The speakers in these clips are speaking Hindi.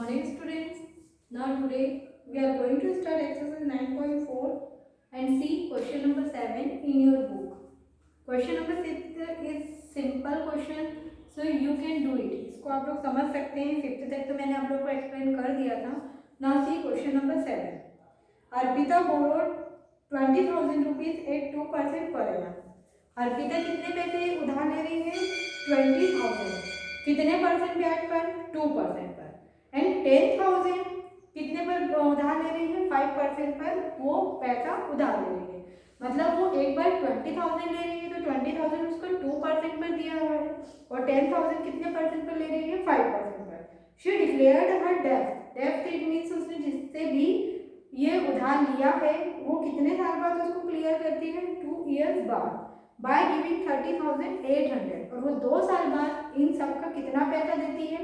morning students. Now today we are going to start exercise 9.4 and see question number 7 in your book. Question number 6 is simple question, so you can do it. इसको आप लोग समझ सकते हैं. 5th तक तो मैंने आप लोग को एक्सप्लेन कर दिया था. Now see question number 7. Arpita borrowed 20,000 rupees at 2% per annum. Arpita कितने पैसे उधार ले रही है? 20,000. कितने परसेंट ब्याज पर? 2% पर. एंड 10,000 कितने पर उधार ले रही है? 5% पर वो पैसा उधार ले रही है. मतलब वो एक बार 20,000 ले रही है तो 20,000 उसको 2% पर दिया हुआ है और 10,000 कितने परसेंट पर ले रही है? 5% पर. शी डिक्लेयर्ड हर डेब्ट. डेब्ट इट मीन्स उसने जिससे भी ये उधार लिया है वो कितने साल बाद उसको क्लियर करती है? 2 years बाद. By giving 30,800. और वो 2 साल बाद इन सब का कितना पैसा देती है?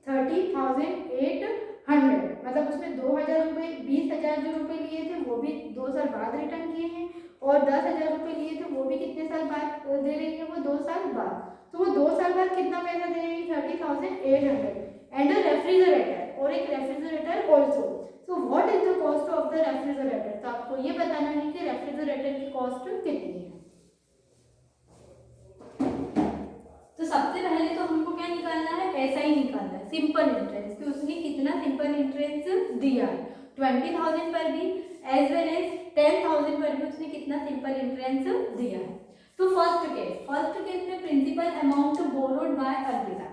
30,800. मतलब उसने 2,000 रुपये 20,000 जो रुपये लिए थे वो भी 2 साल बाद रिटर्न किए हैं और 10,000 रुपये लिए थे वो भी कितने साल बाद दे रही है? वो 2 साल बाद. तो वो 2 साल बाद कितना पैसा दे रही है? 30,800. एंड अ रेफ्रिजरेटर, और एक refrigerator also. So what is the cost of the refrigerator? तो आपको ये बताना है कि रेफ्रिजरेटर की कॉस्ट कितनी है. तो सबसे पहले तो हमको क्या निकालना है? ऐसा ही निकालना है, सिंपल इंटरेस्ट. कि उसने कितना सिंपल इंटरेस्ट दिया है. 20,000 पर भी एज वेल एज 10,000 पर भी उसने कितना सिंपल इंटरेस्ट दिया है. तो फर्स्ट केस में principal amount borrowed by Arpita.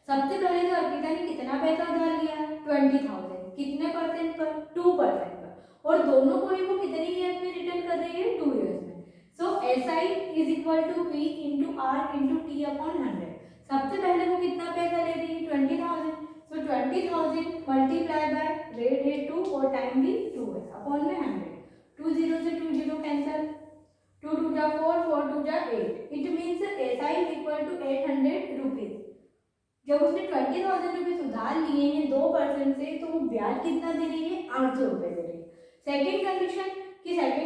सबसे पहले तो अर्पिता ने कितना पैसा उधार लिया है? 20,000. कितने परसेंट पर? 2% पर. और दोनों को ही वो कितने ईयर्स में रिटर्न कर रही है? 2 years में. So SI is equal to P into R into T upon 100. सबसे पहले वो कितना पैसा ले रही है? 20,000. सो 20,000 मल्टीप्लाई बाय रेट है 2 और टाइम भी 2 है अपॉन में 100. 2 0 से 2 0 कैंसल. 2 2 जा 4 4 2 जा 8. It means SI is equal to 800 rupees. जब उसने 20,000 रुपीज उधार लिए हैं 2% से तो वो ब्याज कितना दे रही है? 800 रुपये दे रही है. सेकेंड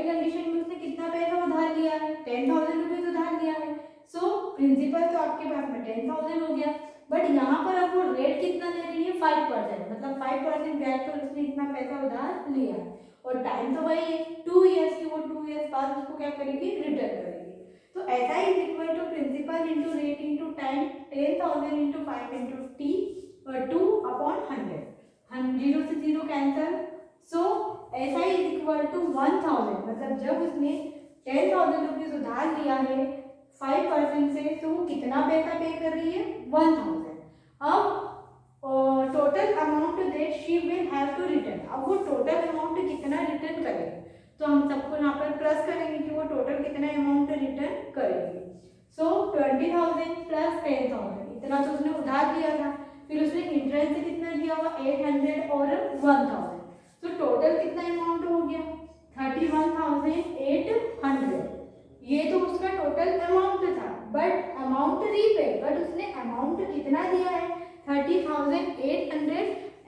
कंडीशन में उसने कितना पैसा उधार लिया है? 10,000 रुपीज उधार लिया है. सो प्रिंसिपल तो आपके पास में 10,000 हो गया. बट यहाँ पर अब वो रेट कितना ले रही है? 5%. मतलब 5% ब्याज पर उसने इतना पैसा उधार लिया है. और टाइम तो वही है 2 years की. वो 2 years बाद उसको क्या करेगी? रिटर्न करेगी. तो ऐसा is equal to principal into rate into time 10,000 into 5 into T और 2 अपॉन 100. 0 से 0 कैंसल. सो ऐसा इज इक्वल टू 1,000. मतलब जब उसने 10,000 रुपीज उधार लिया है 5% से तो वो कितना पैसा पे कर रही है? 1,000. अब total amount that she will have to return. अब वो टोटल अमाउंट कितना रिटर्न करेगी? तो हम सबको यहाँ पर प्लस करेंगे कि वो टोटल कितना अमाउंट रिटर्न करेगी. सो 20,000 प्लस 10,000 इतना तो उसने उधार दिया था. फिर उसने इंटरेस्ट कितना दिया हुआ? 800 और 1,000. तो टोटल कितना अमाउंट हो गया? 31,800. ये तो उसका टोटल अमाउंट था. But amount repaid. बट उसने अमाउंट कितना दिया है? 30,800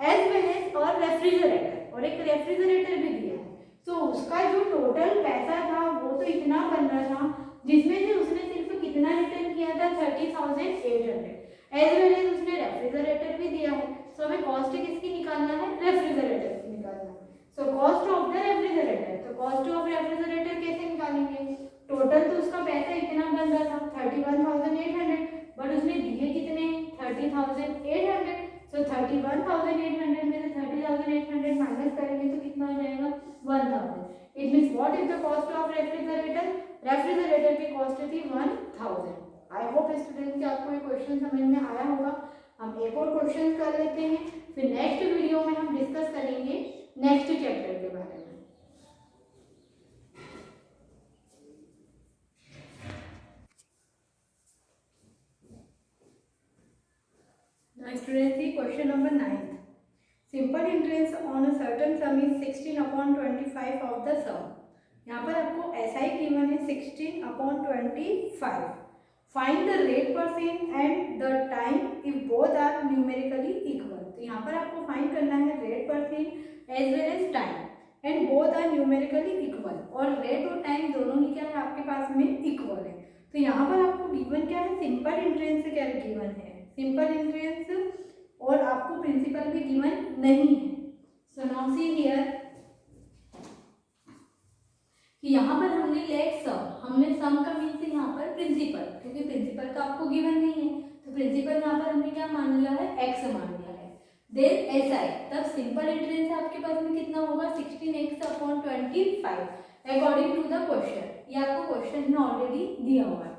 एज वेल एज और रेफ्रिजरेटर, और एक रेफ्रिजरेटर भी दिया है. तो उसका जो टोटल पैसा था वो तो इतना बन रहा था जिसमें से उसने सिर्फ कितना रिटर्न किया था? 30,800. एज वेल एज उसने रेफ्रिजरेटर भी दिया है. सो हमें कॉस्ट किसकी निकालना है? रेफ्रिजरेटर की निकालना है. So cost of the refrigerator. तो कॉस्ट ऑफ रेफ्रिजरेटर कैसे निकालेंगे? टोटल तो उसका पैसा इतना बन रहा था 31,800. बट उसने दिए कितने? 30,800. सो 31,800 में से 30,800 माइनस करेंगे तो कितना हो जाएगा? 1,000. It means what is the cost of refrigerator? Refrigerator की कॉस्ट थी 1,000. आई होप स्टूडेंट कि आपको ये क्वेश्चन समझ में आया होगा. हम एक और क्वेश्चन कर लेते हैं, फिर नेक्स्ट वीडियो में हम डिस्कस करेंगे नेक्स्ट चैप्टर के बारे में. Students, see question number 9. Simple interest on a certain sum is 16 upon 25 of the sum. यहाँ पर आपको SI गिवन है 16 upon 25. Find the rate % and the time if both are numerically equal. तो यहाँ पर आपको फाइंड करना है rate % as well as time and both are numerically equal. और रेट और टाइम दोनों ही क्या है आपके पास में? इक्वल है. तो यहाँ पर आपको गिवन क्या है? सिंपल इंटरेस्ट क्या गिवन है? Simple interest. और आपको प्रिंसिपल भी गिवन नहीं है। सो नाउ सी हियर कि यहाँ पर हमने लेट सम, हमने सम का मीन्स यहाँ पर प्रिंसिपल, क्योंकि प्रिंसिपल तो आपको गिवन नहीं है तो प्रिंसिपल यहाँ पर हमने क्या मान लिया है, एक्स मान लिया है। देन एस आई, तब सिंपल इंटरेंस आपके पास में कितना होगा 16x upon 25 according to the question, ये आपको क्वेश्चन में ऑलरेडी दिया हुआ है।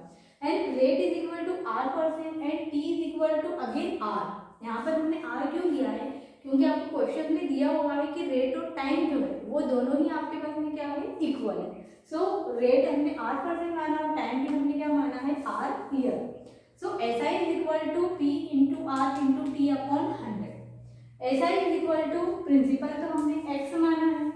And rate is equal to r% and t is equal to again r। यहाँ पर हमने r क्यों लिया है, क्योंकि आपको क्वेश्चन में दिया हुआ है कि रेट और टाइम जो है वो दोनों ही आपके पास में क्या है, इक्वल है। सो रेट हमने r% माना और टाइम भी हमने क्या माना है, r year. So S I is equal to p into R into T upon 100। S I is equal to principal तो हमने x माना है,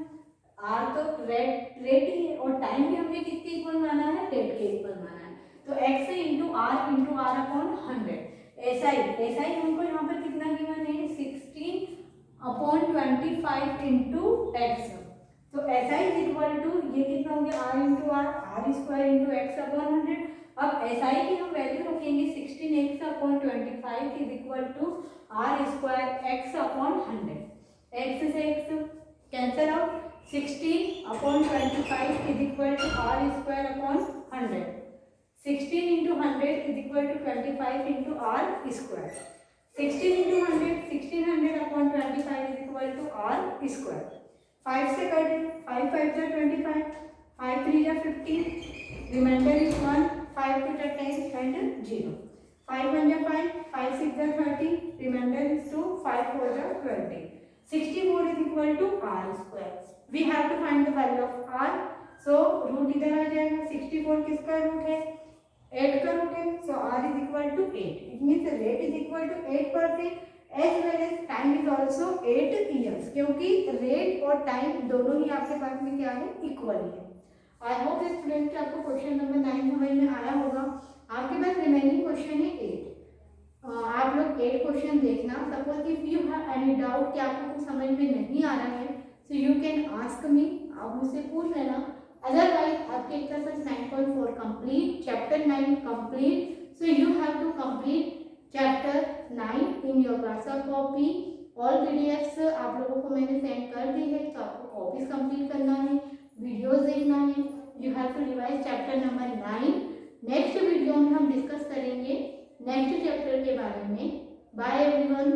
r तो रेट ही है और टाइम भी हमने किसके इक्वल माना है, रेट के इक्वल माना है। तो x into r upon 100। S I हमको यहाँ पर कितना गिवन है, 16 अपॉन 25 इंटू एक्स। तो S I is equal to ये कितना हो गया, r into are square into x upon 100। अब एस आई की हम वैल्यू रखेंगे 16x upon 25 is equal to are square x upon 100। X से x cancel out, 16 upon 25 is equal to are square upon 100। 16 into 100 is equal to 25 into are square. 16 into 100, 1600 upon 25 is equal to are square. 5 से कटे, 5 5 जा 25, 5 3 जा 15, रिमाइंडर इज 1, 5 2 जा 10 एंड 0। 5 1 जा 5, 5 6 जा 30, रिमाइंडर इज 2, 5 4 जा 20। 64 is equal to are square. We have to find the value of R. So root इधर आ जाएगा, 64 किसका रूट है, 8 का रूट है। So r is equal to 8। It means rate is equal to 8% as well as time is also 8 years, क्योंकि रेट और टाइम दोनों ही आपके पास में क्या है, इक्वल है। आई होप स्टूडेंट कि आपको क्वेश्चन नंबर 9 समझ में आया होगा। आपके पास रिमेनिंग क्वेश्चन है 8। आप लोग 8 क्वेश्चन देखना। Suppose if you have any doubt कि आपको कुछ समझ में नहीं आ रहा है, so you can ask me, आप मुझसे पूछ लेना। अदरवाइज आपके exercise 9.4 complete, chapter 9 complete. So you have to complete chapter 9 in your class copy. All PDFs आप लोगों को मैंने सेंड कर दी है, तो आपको कॉपीज कंप्लीट करना है, वीडियोस देखना है। You have to revise chapter number 9। Next video में हम डिस्कस करेंगे नेक्स्ट चैप्टर के बारे में। Bye everyone.